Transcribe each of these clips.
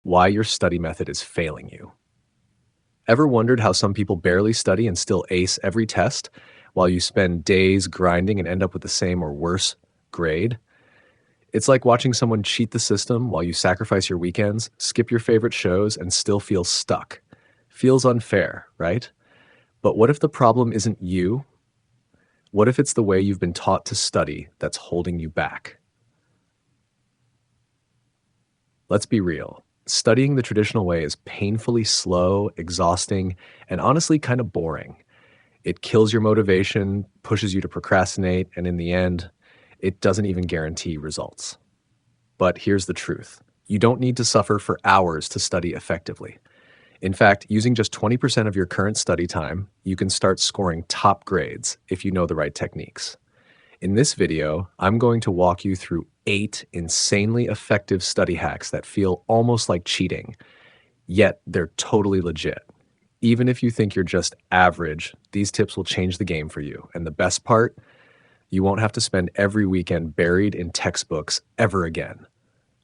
Why your study method is failing you. Ever wondered how some people barely study and still ace every test, while you spend days grinding and end up with the same or worse grade? It's like watching someone cheat the system while you sacrifice your weekends, skip your favorite shows, and still feel stuck. Feels unfair, right? But what if the problem isn't you? What if it's the way you've been taught to study that's holding you back? Let's be real. Studying the traditional way is painfully slow, exhausting, and honestly kind of boring. It kills your motivation, pushes you to procrastinate, and in the end, it doesn't even guarantee results. But here's the truth. You don't need to suffer for hours to study effectively. In fact, using just 20% of your current study time, you can start scoring top grades if you know the right techniques. In this video, I'm going to walk you through 8 insanely effective study hacks that feel almost like cheating, yet they're totally legit. Even if you think you're just average, these tips will change the game for you. And the best part, you won't have to spend every weekend buried in textbooks ever again.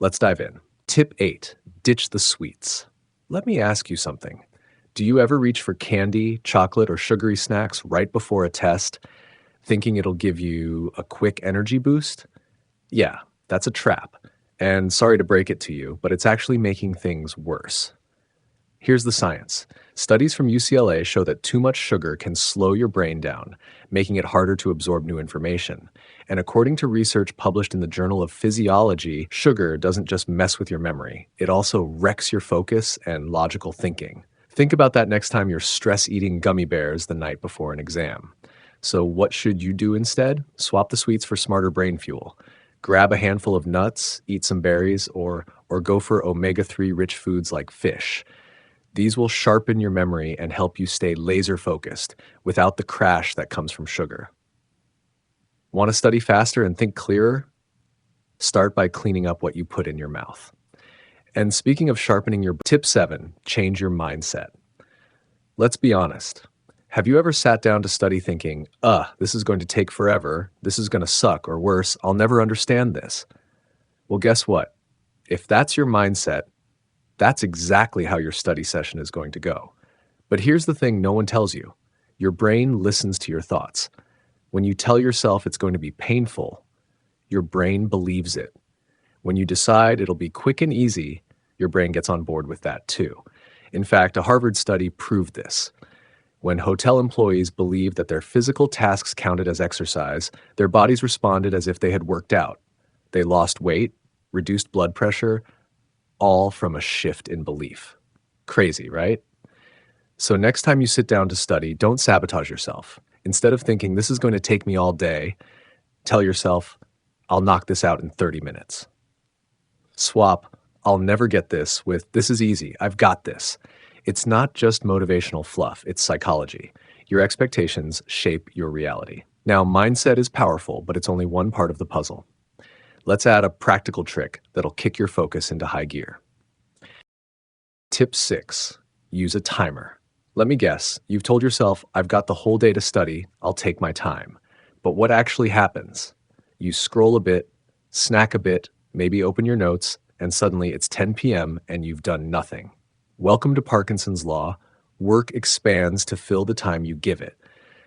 Let's dive in. Tip 8, ditch the sweets. Let me ask you something. Do you ever reach for candy, chocolate, or sugary snacks right before a test, thinking it'll give you a quick energy boost? Yeah, that's a trap. And sorry to break it to you, but it's actually making things worse. Here's the science. Studies from UCLA show that too much sugar can slow your brain down, making it harder to absorb new information. And according to research published in the Journal of Physiology, sugar doesn't just mess with your memory, it also wrecks your focus and logical thinking. Think about that next time you're stress-eating gummy bears the night before an exam. So what should you do instead? Swap the sweets for smarter brain fuel. Grab a handful of nuts, eat some berries, or go for omega-3 rich foods like fish. These will sharpen your memory and help you stay laser focused without the crash that comes from sugar. Want to study faster and think clearer? Start by cleaning up what you put in your mouth. And speaking of sharpening your tip 7, change your mindset. Let's be honest. Have you ever sat down to study thinking, this is going to take forever, this is going to suck, or worse, I'll never understand this? Well, guess what? If that's your mindset, that's exactly how your study session is going to go. But here's the thing no one tells you. Your brain listens to your thoughts. When you tell yourself it's going to be painful, your brain believes it. When you decide it'll be quick and easy, your brain gets on board with that too. In fact, a Harvard study proved this. When hotel employees believed that their physical tasks counted as exercise, their bodies responded as if they had worked out. They lost weight, reduced blood pressure, all from a shift in belief. Crazy, right? So next time you sit down to study, don't sabotage yourself. Instead of thinking, this is going to take me all day, tell yourself, I'll knock this out in 30 minutes. Swap, I'll never get this with, this is easy, I've got this. It's not just motivational fluff, it's psychology. Your expectations shape your reality. Now, mindset is powerful, but it's only one part of the puzzle. Let's add a practical trick that'll kick your focus into high gear. Tip 6, use a timer. Let me guess, you've told yourself, I've got the whole day to study, I'll take my time. But what actually happens? You scroll a bit, snack a bit, maybe open your notes, and suddenly it's 10 p.m. and you've done nothing. Welcome to Parkinson's Law. Work expands to fill the time you give it.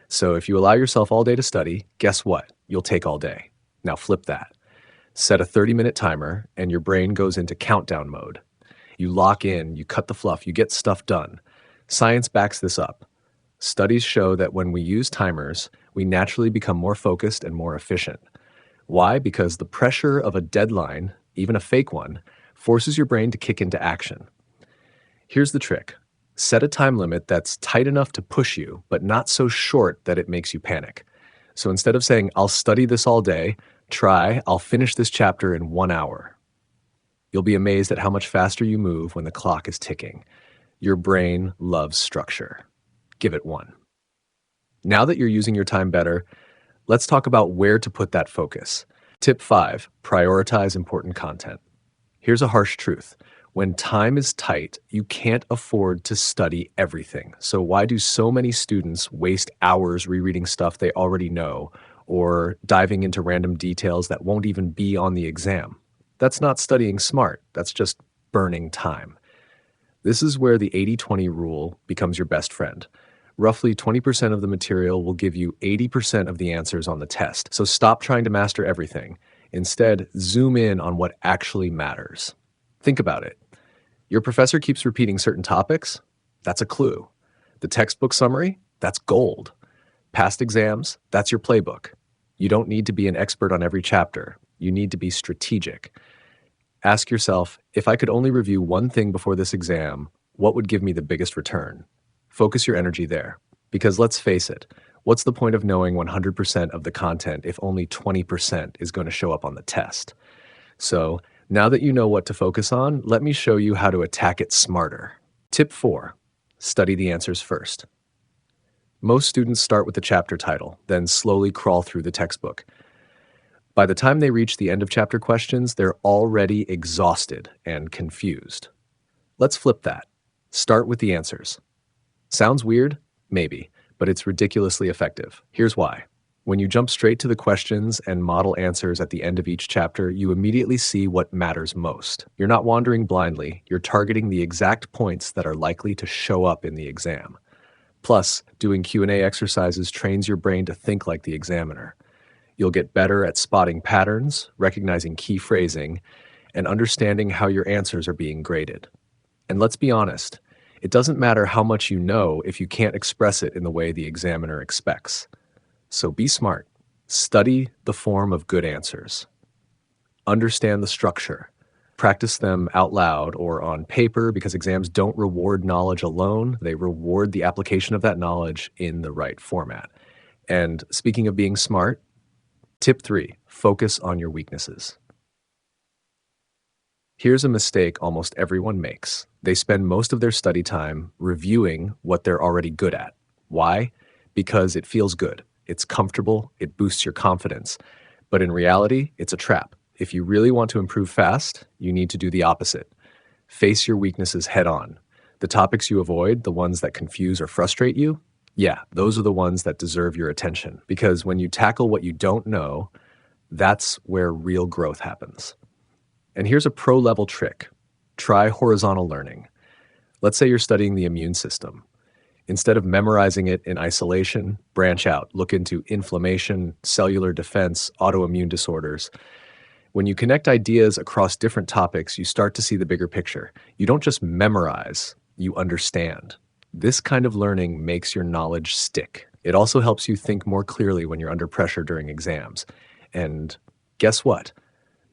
So if you allow yourself all day to study, guess what? You'll take all day. Now flip that. Set a 30-minute timer, and your brain goes into countdown mode. You lock in, you cut the fluff, you get stuff done. Science backs this up. Studies show that when we use timers, we naturally become more focused and more efficient. Why? Because the pressure of a deadline, even a fake one, forces your brain to kick into action. Here's the trick. Set a time limit that's tight enough to push you, but not so short that it makes you panic. So instead of saying, I'll study this all day, try, I'll finish this chapter in 1 hour. You'll be amazed at how much faster you move when the clock is ticking. Your brain loves structure. Give it 1. Now that you're using your time better, let's talk about where to put that focus. Tip 5, prioritize important content. Here's a harsh truth. When time is tight, you can't afford to study everything. So why do so many students waste hours rereading stuff they already know or diving into random details that won't even be on the exam? That's not studying smart. That's just burning time. This is where the 80-20 rule becomes your best friend. Roughly 20% of the material will give you 80% of the answers on the test. So stop trying to master everything. Instead, zoom in on what actually matters. Think about it. Your professor keeps repeating certain topics? That's a clue. The textbook summary? That's gold. Past exams? That's your playbook. You don't need to be an expert on every chapter. You need to be strategic. Ask yourself, if I could only review one thing before this exam, what would give me the biggest return? Focus your energy there. Because let's face it, what's the point of knowing 100% of the content if only 20% is going to show up on the test? So, now that you know what to focus on, let me show you how to attack it smarter. Tip 4. Study the answers first. Most students start with the chapter title, then slowly crawl through the textbook. By the time they reach the end of chapter questions, they're already exhausted and confused. Let's flip that. Start with the answers. Sounds weird? Maybe, but it's ridiculously effective. Here's why. When you jump straight to the questions and model answers at the end of each chapter, you immediately see what matters most. You're not wandering blindly, you're targeting the exact points that are likely to show up in the exam. Plus, doing Q&A exercises trains your brain to think like the examiner. You'll get better at spotting patterns, recognizing key phrasing, and understanding how your answers are being graded. And let's be honest, it doesn't matter how much you know if you can't express it in the way the examiner expects. So be smart. Study the form of good answers. Understand the structure. Practice them out loud or on paper because exams don't reward knowledge alone. They reward the application of that knowledge in the right format. And speaking of being smart, tip 3, focus on your weaknesses. Here's a mistake almost everyone makes. They spend most of their study time reviewing what they're already good at. Why? Because it feels good. It's comfortable. It boosts your confidence. But in reality, it's a trap. If you really want to improve fast, you need to do the opposite. Face your weaknesses head on. The topics you avoid, the ones that confuse or frustrate you, yeah, those are the ones that deserve your attention. Because when you tackle what you don't know, that's where real growth happens. And here's a pro-level trick. Try horizontal learning. Let's say you're studying the immune system. Instead of memorizing it in isolation, branch out. Look into inflammation, cellular defense, autoimmune disorders. When you connect ideas across different topics, you start to see the bigger picture. You don't just memorize, you understand. This kind of learning makes your knowledge stick. It also helps you think more clearly when you're under pressure during exams. And guess what?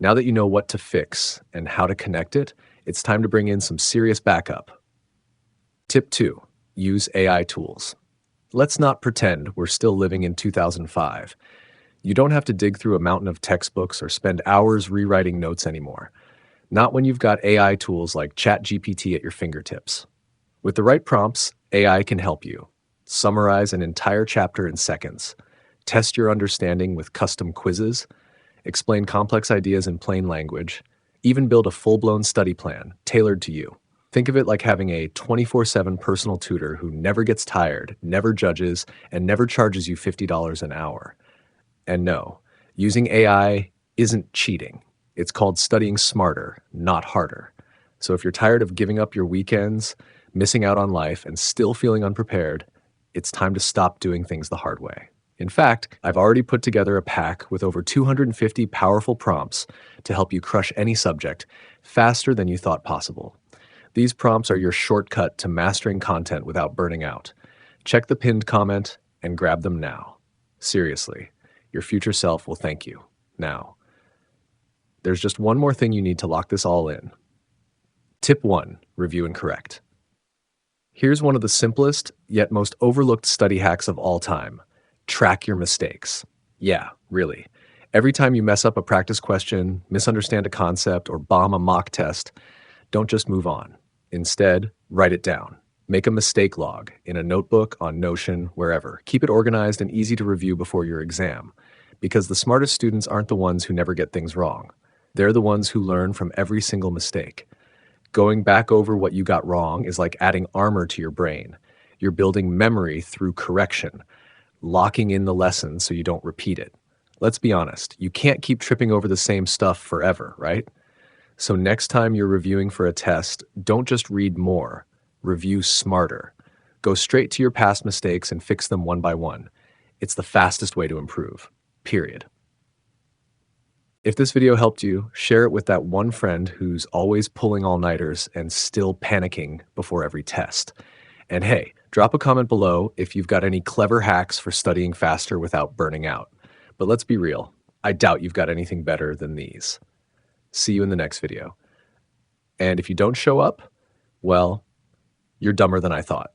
Now that you know what to fix and how to connect it, it's time to bring in some serious backup. Tip 2, use AI tools. Let's not pretend we're still living in 2005. You don't have to dig through a mountain of textbooks or spend hours rewriting notes anymore. Not when you've got AI tools like ChatGPT at your fingertips. With the right prompts, AI can help you. Summarize an entire chapter in seconds. Test your understanding with custom quizzes. Explain complex ideas in plain language. Even build a full-blown study plan tailored to you. Think of it like having a 24/7 personal tutor who never gets tired, never judges, and never charges you $50 an hour. And no, using AI isn't cheating. It's called studying smarter, not harder. So if you're tired of giving up your weekends, missing out on life, and still feeling unprepared, it's time to stop doing things the hard way. In fact, I've already put together a pack with over 250 powerful prompts to help you crush any subject faster than you thought possible. These prompts are your shortcut to mastering content without burning out. Check the pinned comment and grab them now. Seriously, your future self will thank you. Now, there's just one more thing you need to lock this all in. Tip 1, review and correct. Here's one of the simplest, yet most overlooked study hacks of all time. Track your mistakes. Yeah, really. Every time you mess up a practice question, misunderstand a concept, or bomb a mock test, don't just move on. Instead, write it down. Make a mistake log in a notebook, on Notion, wherever. Keep it organized and easy to review before your exam. Because the smartest students aren't the ones who never get things wrong. They're the ones who learn from every single mistake. Going back over what you got wrong is like adding armor to your brain. You're building memory through correction, locking in the lesson so you don't repeat it. Let's be honest, you can't keep tripping over the same stuff forever, right? So next time you're reviewing for a test, don't just read more, review smarter. Go straight to your past mistakes and fix them one by one. It's the fastest way to improve, period. If this video helped you, share it with that one friend who's always pulling all-nighters and still panicking before every test. And hey, drop a comment below if you've got any clever hacks for studying faster without burning out. But let's be real, I doubt you've got anything better than these. See you in the next video. And if you don't show up, well, you're dumber than I thought.